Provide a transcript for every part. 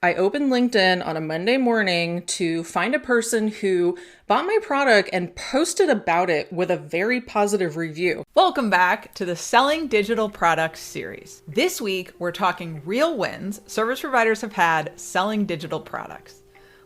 I opened LinkedIn on a Monday morning to find a person who bought my product and posted about it with a very positive review. Welcome back to the Selling Digital Products series. This week, we're talking real wins service providers have had selling digital products.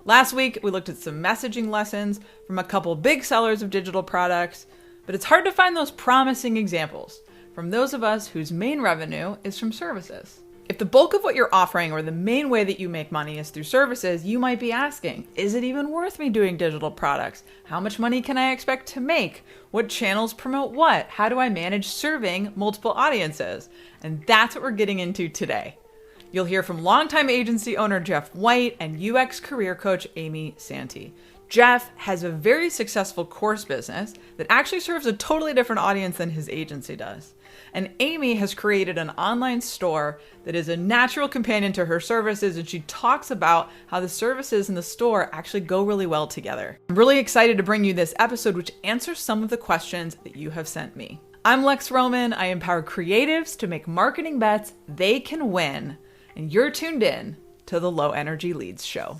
Last week, we looked at some messaging lessons from a couple big sellers of digital products, but it's hard to find those promising examples from those of us whose main revenue is from services. If the bulk of what you're offering or the main way that you make money is through services, you might be asking, is it even worth me doing digital products? How much money can I expect to make? What channels promote what? How do I manage serving multiple audiences? And that's what we're getting into today. You'll hear from longtime agency owner Jeff White and UX career coach Amy Santee. Jeff has a very successful course business that actually serves a totally different audience than his agency does. And Amy has created an online store that is a natural companion to her services, and she talks about how the services in the store actually go really well together. I'm really excited to bring you this episode, which answers some of the questions that you have sent me. I'm Lex Roman. I empower creatives to make marketing bets they can win, and you're tuned in to the Low Energy Leads Show.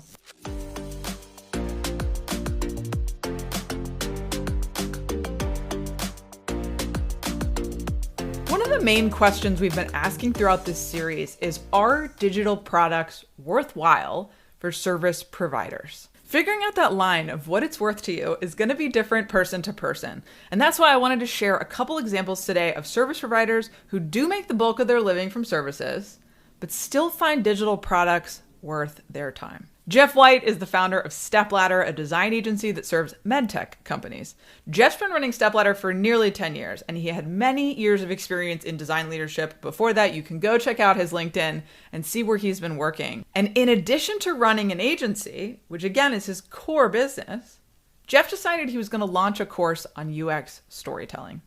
One of the main questions we've been asking throughout this series is, are digital products worthwhile for service providers? Figuring out that line of what it's worth to you is going to be different person to person. And that's why I wanted to share a couple examples today of service providers who do make the bulk of their living from services, but still find digital products worth their time. Jeff White is the founder of Stepladder, a design agency that serves medtech companies. Jeff's been running Stepladder for nearly 10 years, and he had many years of experience in design leadership. Before that, you can go check out his LinkedIn and see where he's been working. And in addition to running an agency, which again is his core business, Jeff decided he was going to launch a course on UX storytelling.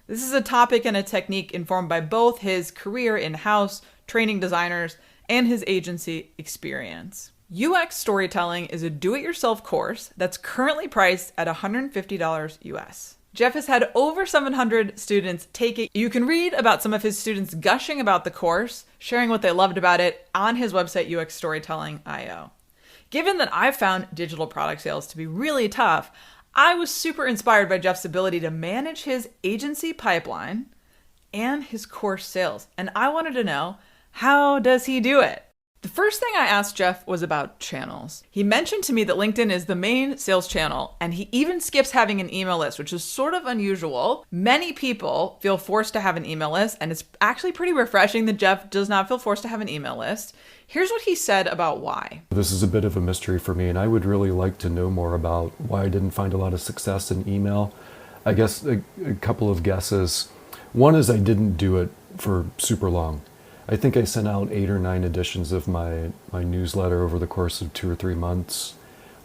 This is a topic and a technique informed by both his career in-house training designers and his agency experience. UX storytelling is a do-it-yourself course that's currently priced at $150 US. Jeff has had over 700 students take it. You can read about some of his students gushing about the course, sharing what they loved about it on his website, UXstorytelling.io. Given that I've found digital product sales to be really tough, I was super inspired by Jeff's ability to manage his agency pipeline and his course sales. And I wanted to know, how does he do it? The first thing I asked Jeff was about channels. He mentioned to me that LinkedIn is the main sales channel, and he even skips having an email list, which is sort of unusual. Many people feel forced to have an email list, and it's actually pretty refreshing that Jeff does not feel forced to have an email list. Here's what he said about why. This is a bit of a mystery for me, and I would really like to know more about why I didn't find a lot of success in email. I guess a couple of guesses. One is I didn't do it for super long. I think I sent out 8 or 9 editions of my newsletter over the course of 2 or 3 months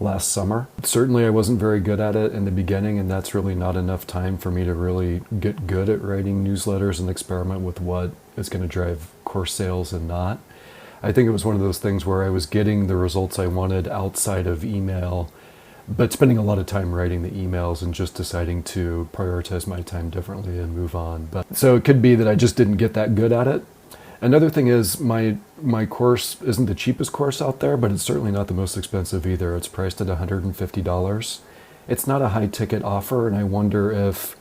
last summer. Certainly I wasn't very good at it in the beginning, and that's really not enough time for me to really get good at writing newsletters and experiment with what is going to drive course sales and not. I think it was one of those things where I was getting the results I wanted outside of email, but spending a lot of time writing the emails and just deciding to prioritize my time differently and move on. So it could be that I just didn't get that good at it. Another thing is my course isn't the cheapest course out there, but it's certainly not the most expensive either. It's priced at $150. It's not a high ticket offer, and I wonder if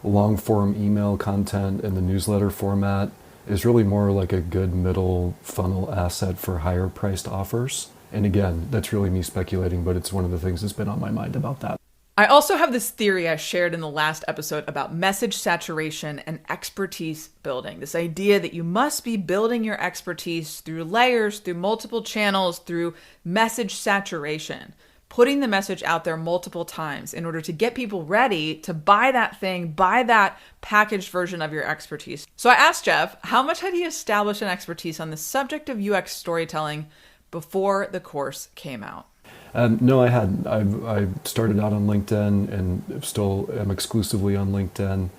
long form email content in the newsletter format is really more like a good middle funnel asset for higher priced offers. And again, that's really me speculating, but it's one of the things that's been on my mind about that. I also have this theory I shared in the last episode about message saturation and expertise building. This idea that you must be building your expertise through layers, through multiple channels, through message saturation, putting the message out there multiple times in order to get people ready to buy that thing, buy that packaged version of your expertise. So I asked Jeff, how much had he established an expertise on the subject of UX storytelling before the course came out? No, I hadn't. I started out on LinkedIn and still am exclusively on LinkedIn,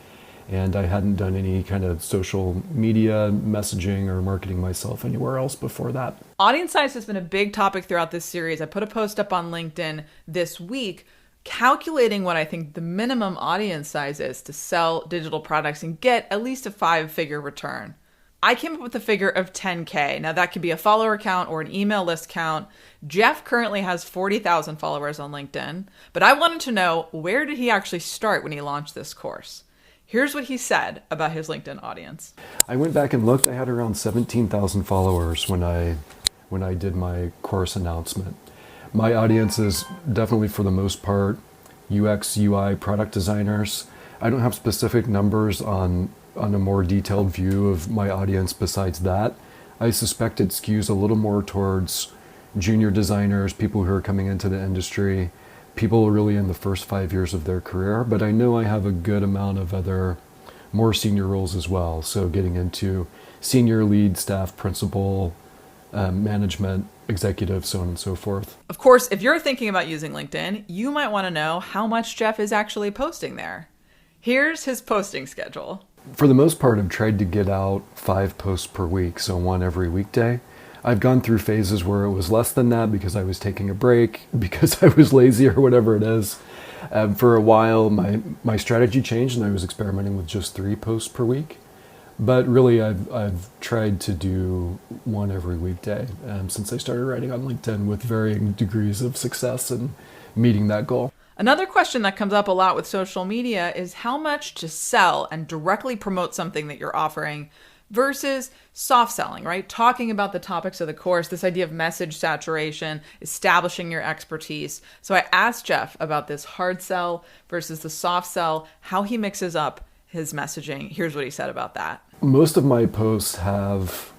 and I hadn't done any kind of social media messaging or marketing myself anywhere else before that. Audience size has been a big topic throughout this series. I put a post up on LinkedIn this week calculating what I think the minimum audience size is to sell digital products and get at least a 5-figure return. I came up with a figure of 10K. Now that could be a follower count or an email list count. Jeff currently has 40,000 followers on LinkedIn, but I wanted to know, where did he actually start when he launched this course? Here's what he said about his LinkedIn audience. I went back and looked. I had around 17,000 followers when I did my course announcement. My audience is definitely, for the most part, UX, UI, product designers. I don't have specific numbers on a more detailed view of my audience besides that. I suspect it skews a little more towards junior designers, people who are coming into the industry, people really in the first 5 years of their career. But I know I have a good amount of other more senior roles as well. So getting into senior lead, staff, principal, management, executive, so on and so forth. Of course, if you're thinking about using LinkedIn, you might want to know how much Jeff is actually posting there. Here's his posting schedule. For the most part, I've tried to get out 5 posts per week, so 1 every weekday. I've gone through phases where it was less than that because I was taking a break, because I was lazy or whatever it is. For a while, my strategy changed and I was experimenting with just 3 posts per week. But really, I've tried to do 1 every weekday since I started writing on LinkedIn, with varying degrees of success in meeting that goal. Another question that comes up a lot with social media is how much to sell and directly promote something that you're offering versus soft selling, right? Talking about the topics of the course, this idea of message saturation, establishing your expertise. So I asked Jeff about this hard sell versus the soft sell, how he mixes up his messaging. Here's what he said about that. Most of my posts have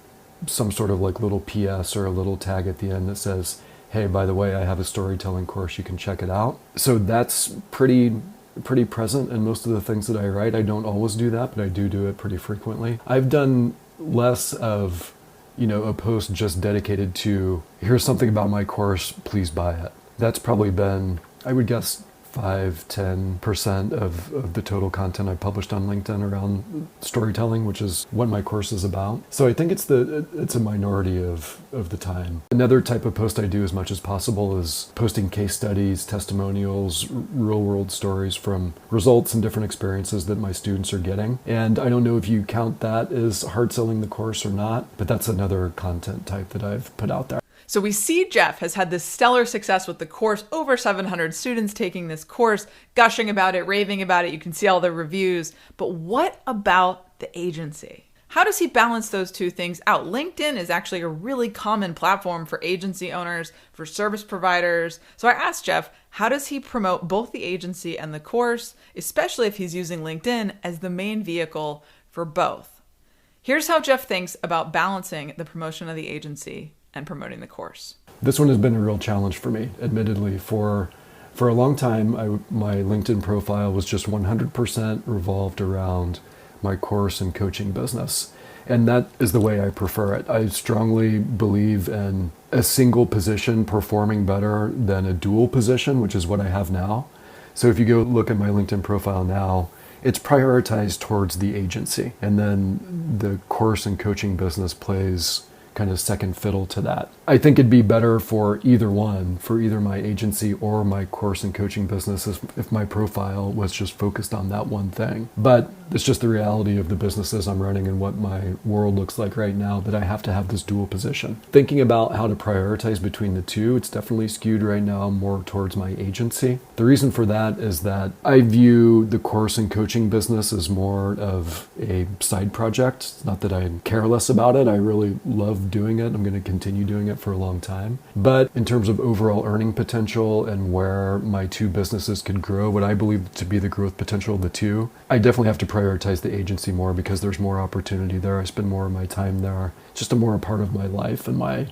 some sort of like little PS or a little tag at the end that says, hey, by the way, I have a storytelling course, you can check it out. So that's pretty present in most of the things that I write. I don't always do that, but I do it pretty frequently. I've done less of, a post just dedicated to, here's something about my course, please buy it. That's probably been, I would guess, 5-10% of the total content I published on LinkedIn around storytelling, which is what my course is about. So I think it's a minority of the time. Another type of post I do as much as possible is posting case studies, testimonials, real world stories from results and different experiences that my students are getting. And I don't know if you count that as hard selling the course or not, but that's another content type that I've put out there. So we see Jeff has had this stellar success with the course, over 700 students taking this course, gushing about it, raving about it. You can see all the reviews. But what about the agency? How does he balance those two things out? LinkedIn is actually a really common platform for agency owners, for service providers. So I asked Jeff, how does he promote both the agency and the course, especially if he's using LinkedIn as the main vehicle for both? Here's how Jeff thinks about balancing the promotion of the agency and promoting the course. This one has been a real challenge for me, admittedly. For a long time, my LinkedIn profile was just 100% revolved around my course and coaching business. And that is the way I prefer it. I strongly believe in a single position performing better than a dual position, which is what I have now. So if you go look at my LinkedIn profile now, it's prioritized towards the agency. And then the course and coaching business plays kind of second fiddle to that. I think it'd be better for either one, for either my agency or my course and coaching business, if my profile was just focused on that one thing. But it's just the reality of the businesses I'm running and what my world looks like right now, that I have to have this dual position. Thinking about how to prioritize between the two, it's definitely skewed right now more towards my agency. The reason for that is that I view the course and coaching business as more of a side project. It's not that I care less about it. I really love doing it. I'm going to continue doing it for a long time. But in terms of overall earning potential and where my two businesses could grow, what I believe to be the growth potential of the two, I definitely have to prioritize the agency more because there's more opportunity there. I spend more of my time there. It's just a more part of my life and my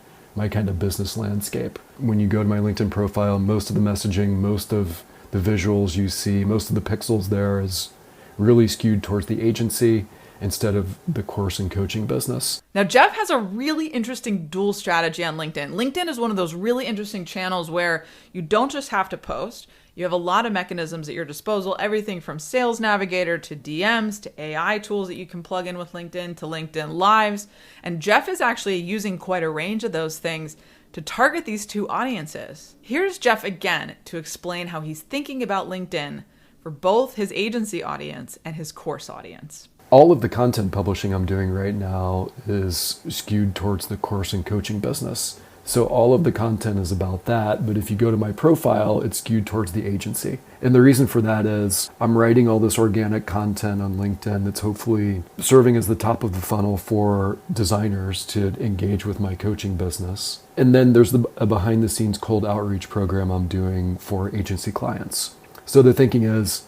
kind of business landscape. When you go to my LinkedIn profile, most of the messaging, most of the visuals you see, most of the pixels there is really skewed towards the agency instead of the course and coaching business. Now, Jeff has a really interesting dual strategy on LinkedIn. LinkedIn is one of those really interesting channels where you don't just have to post. You have a lot of mechanisms at your disposal, everything from Sales Navigator to DMs to AI tools that you can plug in with LinkedIn to LinkedIn Lives. And Jeff is actually using quite a range of those things to target these two audiences. Here's Jeff again to explain how he's thinking about LinkedIn for both his agency audience and his course audience. All of the content publishing I'm doing right now is skewed towards the course and coaching business. So all of the content is about that, but if you go to my profile, it's skewed towards the agency. And the reason for that is I'm writing all this organic content on LinkedIn that's hopefully serving as the top of the funnel for designers to engage with my coaching business. And then there's a behind the scenes cold outreach program I'm doing for agency clients. So the thinking is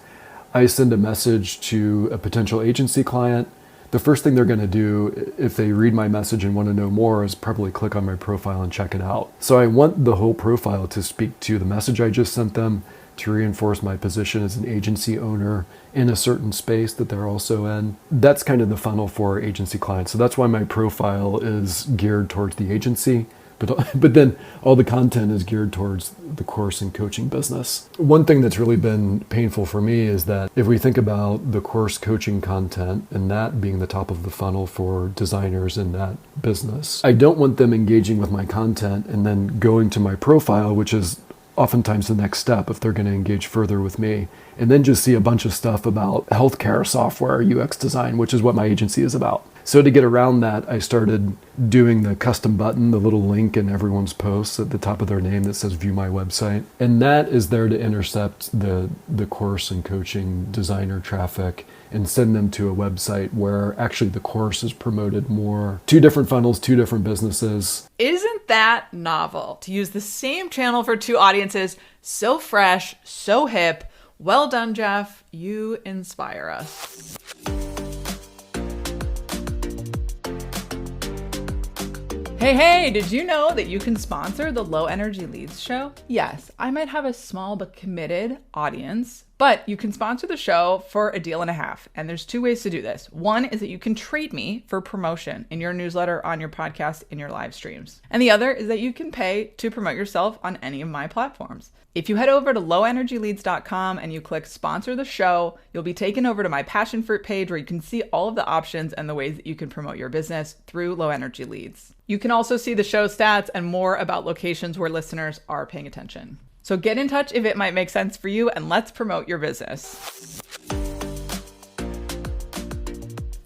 I send a message to a potential agency client. The first thing they're going to do if they read my message and want to know more is probably click on my profile and check it out. So I want the whole profile to speak to the message I just sent them, to reinforce my position as an agency owner in a certain space that they're also in. That's kind of the funnel for agency clients. So that's why my profile is geared towards the agency. But then all the content is geared towards the course and coaching business. One thing that's really been painful for me is that if we think about the course coaching content and that being the top of the funnel for designers in that business, I don't want them engaging with my content and then going to my profile, which is oftentimes the next step if they're going to engage further with me, and then just see a bunch of stuff about healthcare software, UX design, which is what my agency is about. So to get around that, I started doing the custom button, the little link in everyone's posts at the top of their name that says view my website. And that is there to intercept the course and coaching designer traffic and send them to a website where actually the course is promoted more. 2 different funnels, 2 different businesses. Isn't that novel? To use the same channel for 2 audiences, so fresh, so hip. Well done, Jeff. You inspire us. Hey, did you know that you can sponsor the Low Energy Leads show? Yes, I might have a small but committed audience, but you can sponsor the show for a deal and a half. And there's 2 ways to do this. One is that you can trade me for promotion in your newsletter, on your podcast, in your live streams. And the other is that you can pay to promote yourself on any of my platforms. If you head over to lowenergyleads.com and you click sponsor the show, you'll be taken over to my passion fruit page where you can see all of the options and the ways that you can promote your business through Low Energy Leads. You can also see the show stats and more about locations where listeners are paying attention. So get in touch if it might make sense for you, and let's promote your business.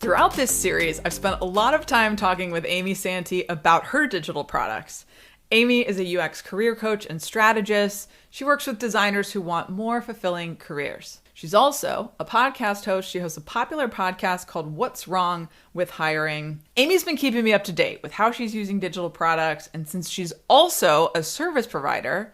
Throughout this series, I've spent a lot of time talking with Amy Santee about her digital products. Amy is a UX career coach and strategist. She works with designers who want more fulfilling careers. She's also a podcast host. She hosts a popular podcast called What's Wrong with Hiring. Amy's been keeping me up to date with how she's using digital products, and since she's also a service provider,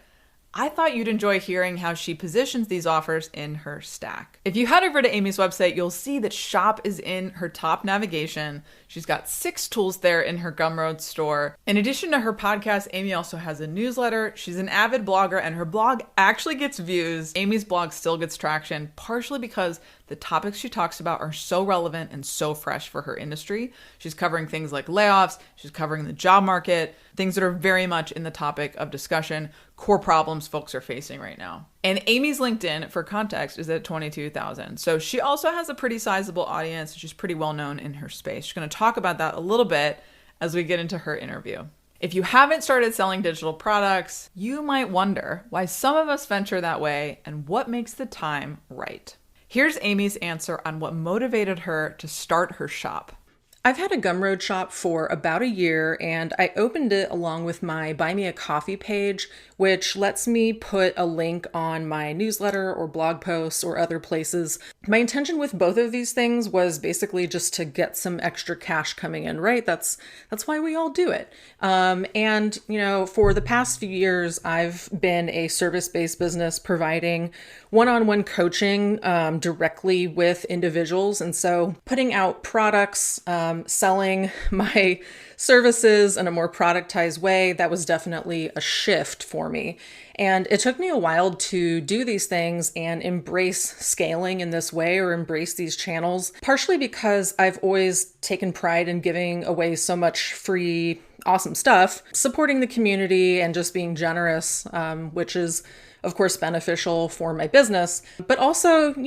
I thought you'd enjoy hearing how she positions these offers in her stack. If you head over to Amy's website, you'll see that Shop is in her top navigation. She's got 6 tools there in her Gumroad store. In addition to her podcast, Amy also has a newsletter. She's an avid blogger, and her blog actually gets views. Amy's blog still gets traction, partially because the topics she talks about are so relevant and so fresh for her industry. She's covering things like layoffs. She's covering the job market, things that are very much in the topic of discussion, core problems folks are facing right now. And Amy's LinkedIn, for context, is at 22,000. So she also has a pretty sizable audience. She's pretty well known in her space. She's going to talk about that a little bit as we get into her interview. If you haven't started selling digital products, you might wonder why some of us venture that way and what makes the time right. Here's Amy's answer on what motivated her to start her shop. I've had a Gumroad shop for about a year, and I opened it along with my Buy Me a Coffee page, which lets me put a link on my newsletter or blog posts or other places. My intention with both of these things was basically just to get some extra cash coming in, right? That's why we all do it. And for the past few years, I've been a service-based business providing one-on-one coaching directly with individuals. And so putting out products, selling my services in a more productized way, that was definitely a shift for me. And it took me a while to do these things and embrace scaling in this way, or embrace these channels, partially because I've always taken pride in giving away so much free, awesome stuff, supporting the community and just being generous, which is of course beneficial for my business, but also, to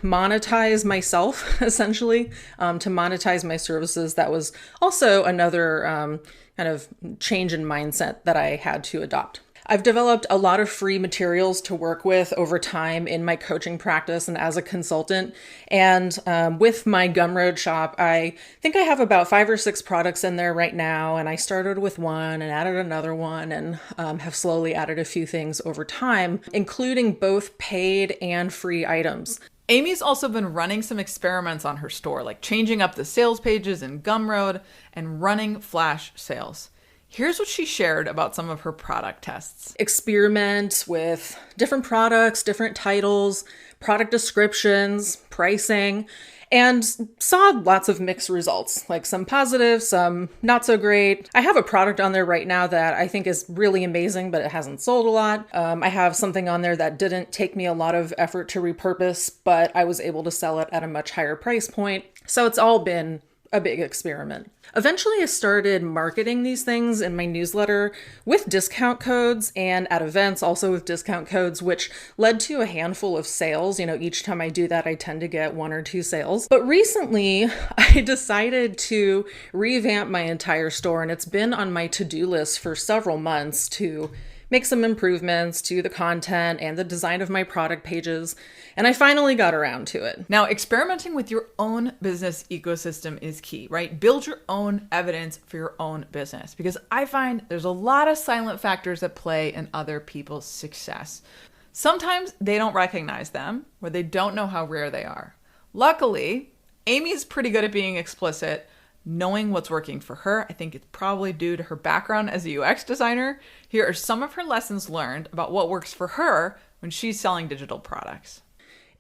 monetize myself, essentially, to monetize my services. That was also another kind of change in mindset that I had to adopt. I've developed a lot of free materials to work with over time in my coaching practice and as a consultant. And with my Gumroad shop, I think I have about 5 or 6 products in there right now. And I started with one and added another one and have slowly added a few things over time, including both paid and free items. Amy's also been running some experiments on her store, like changing up the sales pages in Gumroad and running flash sales. Here's what she shared about some of her product tests. Experiment with different products, different titles, product descriptions, pricing, and saw lots of mixed results, like some positive, some not so great. I have a product on there right now that I think is really amazing, but it hasn't sold a lot. I have something on there that didn't take me a lot of effort to repurpose, but I was able to sell it at a much higher price point. So it's all been a big experiment. Eventually, I started marketing these things in my newsletter with discount codes and at events also with discount codes, which led to a handful of sales. Each time I do that, I tend to get 1 or 2 sales. But recently, I decided to revamp my entire store, and it's been on my to-do list for several months to make some improvements to the content and the design of my product pages, and I finally got around to it. Now, experimenting with your own business ecosystem is key, right? Build your own evidence for your own business, because I find there's a lot of silent factors at play in other people's success. Sometimes they don't recognize them, or they don't know how rare they are. Luckily, Amy's pretty good at being explicit, knowing what's working for her. I think it's probably due to her background as a UX designer. Here are some of her lessons learned about what works for her when she's selling digital products.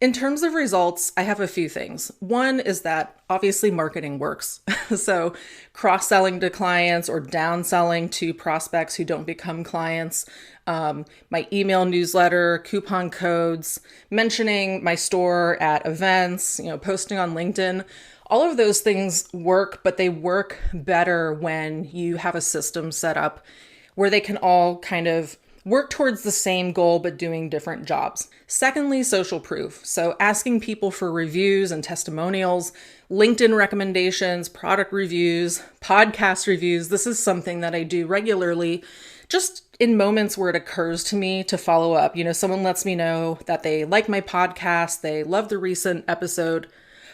In terms of results, I have a few things. One is that obviously marketing works. So cross-selling to clients or downselling to prospects who don't become clients, my email newsletter, coupon codes, mentioning my store at events, posting on LinkedIn. All of those things work, but they work better when you have a system set up where they can all kind of work towards the same goal, but doing different jobs. Secondly, social proof. So asking people for reviews and testimonials, LinkedIn recommendations, product reviews, podcast reviews. This is something that I do regularly, just in moments where it occurs to me to follow up. Someone lets me know that they like my podcast, they love the recent episode.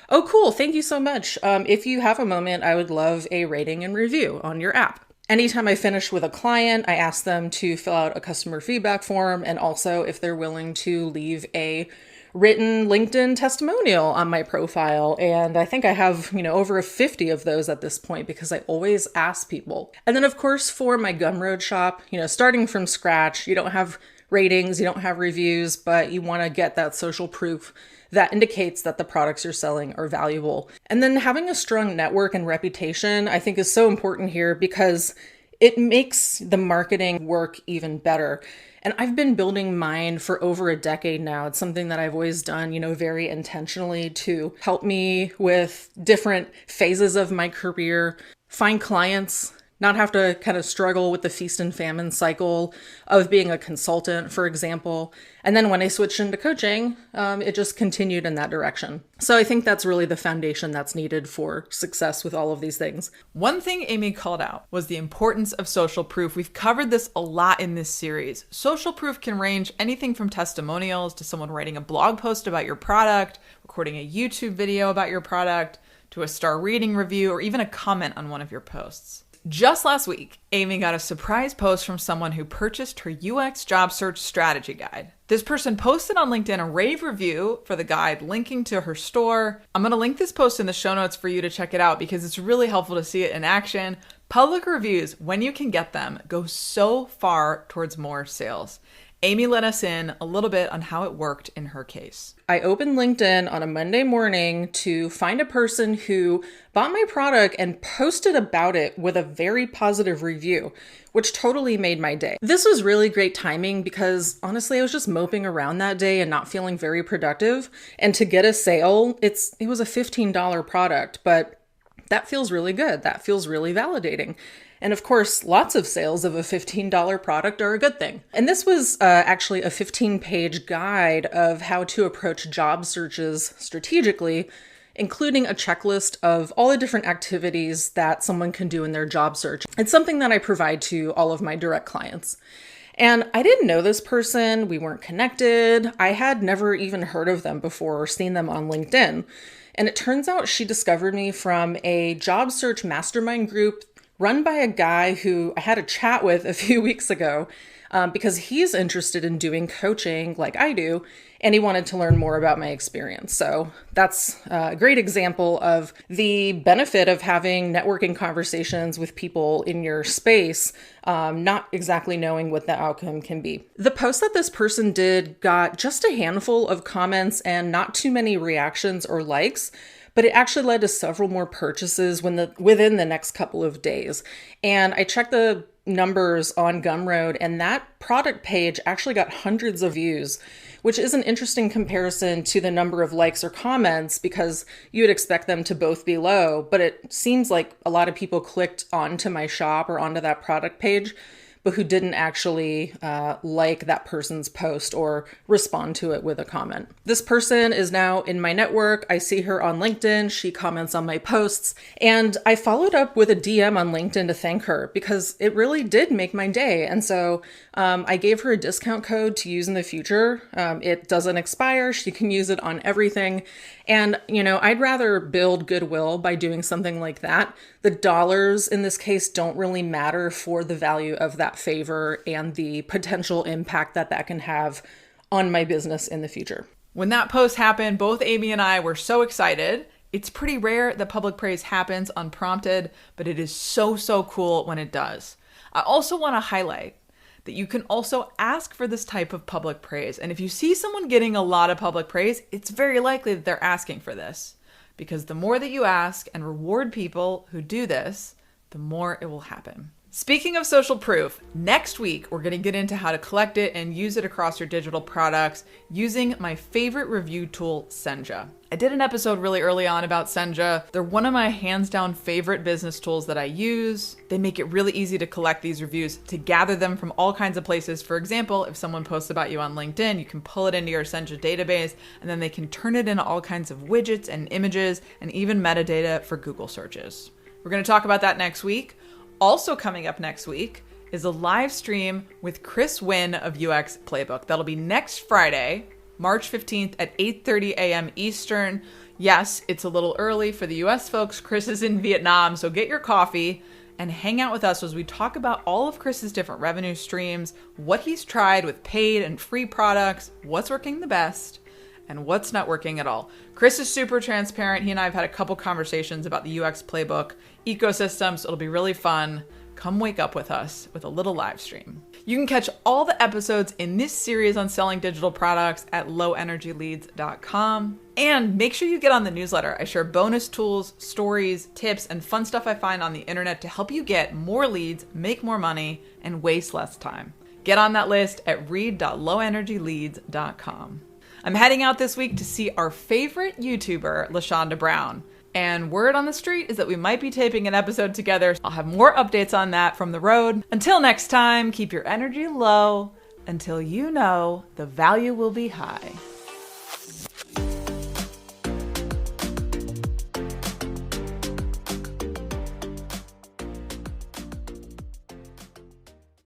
Oh, cool. Thank you so much. If you have a moment, I would love a rating and review on your app. Anytime I finish with a client, I ask them to fill out a customer feedback form, and also if they're willing to leave a written LinkedIn testimonial on my profile. And I think I have, over 50 of those at this point because I always ask people. And then of course, for my Gumroad shop, starting from scratch, you don't have ratings, you don't have reviews, but you want to get that social proof that indicates that the products you're selling are valuable. And then having a strong network and reputation, I think, is so important here because it makes the marketing work even better. And I've been building mine for over a decade now. It's something that I've always done, very intentionally to help me with different phases of my career, find clients, not have to kind of struggle with the feast and famine cycle of being a consultant, for example. And then when I switched into coaching, it just continued in that direction. So I think that's really the foundation that's needed for success with all of these things. One thing Amy called out was the importance of social proof. We've covered this a lot in this series. Social proof can range anything from testimonials to someone writing a blog post about your product, recording a YouTube video about your product, to a star rating review, or even a comment on one of your posts. Just last week, Amy got a surprise post from someone who purchased her UX job search strategy guide. This person posted on LinkedIn a rave review for the guide, linking to her store. I'm going to link this post in the show notes for you to check it out because it's really helpful to see it in action. Public reviews, when you can get them, go so far towards more sales. Amy let us in a little bit on how it worked in her case. I opened LinkedIn on a Monday morning to find a person who bought my product and posted about it with a very positive review, which totally made my day. This was really great timing because honestly, I was just moping around that day and not feeling very productive. And to get a sale, it was a $15 product, but that feels really good. That feels really validating. And of course, lots of sales of a $15 product are a good thing. And this was actually a 15-page guide of how to approach job searches strategically, including a checklist of all the different activities that someone can do in their job search. It's something that I provide to all of my direct clients. And I didn't know this person. We weren't connected. I had never even heard of them before or seen them on LinkedIn. And it turns out she discovered me from a job search mastermind group run by a guy who I had a chat with a few weeks ago because he's interested in doing coaching like I do, and he wanted to learn more about my experience. So that's a great example of the benefit of having networking conversations with people in your space, not exactly knowing what the outcome can be. The post that this person did got just a handful of comments and not too many reactions or likes, but it actually led to several more purchases within the next couple of days. And I checked the numbers on Gumroad, and that product page actually got hundreds of views, which is an interesting comparison to the number of likes or comments because you would expect them to both be low, but it seems like a lot of people clicked onto my shop or onto that product page, but who didn't actually like that person's post or respond to it with a comment. This person is now in my network. I see her on LinkedIn. She comments on my posts. And I followed up with a DM on LinkedIn to thank her because it really did make my day. And so I gave her a discount code to use in the future. It doesn't expire. She can use it on everything. And, I'd rather build goodwill by doing something like that. The dollars in this case don't really matter for the value of that favor and the potential impact that can have on my business in the future. When that post happened, both Amy and I were so excited. It's pretty rare that public praise happens unprompted, but it is so, so cool when it does. I also want to highlight that you can also ask for this type of public praise. And if you see someone getting a lot of public praise, it's very likely that they're asking for this. Because the more that you ask and reward people who do this, the more it will happen. Speaking of social proof, next week we're going to get into how to collect it and use it across your digital products using my favorite review tool, Senja. I did an episode really early on about Senja. They're one of my hands down favorite business tools that I use. They make it really easy to collect these reviews, to gather them from all kinds of places. For example, if someone posts about you on LinkedIn, you can pull it into your Senja database, and then they can turn it into all kinds of widgets and images and even metadata for Google searches. We're going to talk about that next week. Also coming up next week is a live stream with Chris Wynn of UX Playbook. That'll be next Friday, March 15th at 8:30 a.m. Eastern. Yes, it's a little early for the US folks. Chris is in Vietnam, so get your coffee and hang out with us as we talk about all of Chris's different revenue streams, what he's tried with paid and free products, what's working the best, and what's not working at all. Chris is super transparent. He and I have had a couple conversations about the UX Playbook ecosystem, so it'll be really fun. Come wake up with us with a little live stream. You can catch all the episodes in this series on selling digital products at lowenergyleads.com. And make sure you get on the newsletter. I share bonus tools, stories, tips, and fun stuff I find on the internet to help you get more leads, make more money, and waste less time. Get on that list at read.lowenergyleads.com. I'm heading out this week to see our favorite YouTuber, LaShonda Brown. And word on the street is that we might be taping an episode together. I'll have more updates on that from the road. Until next time, keep your energy low until you know the value will be high.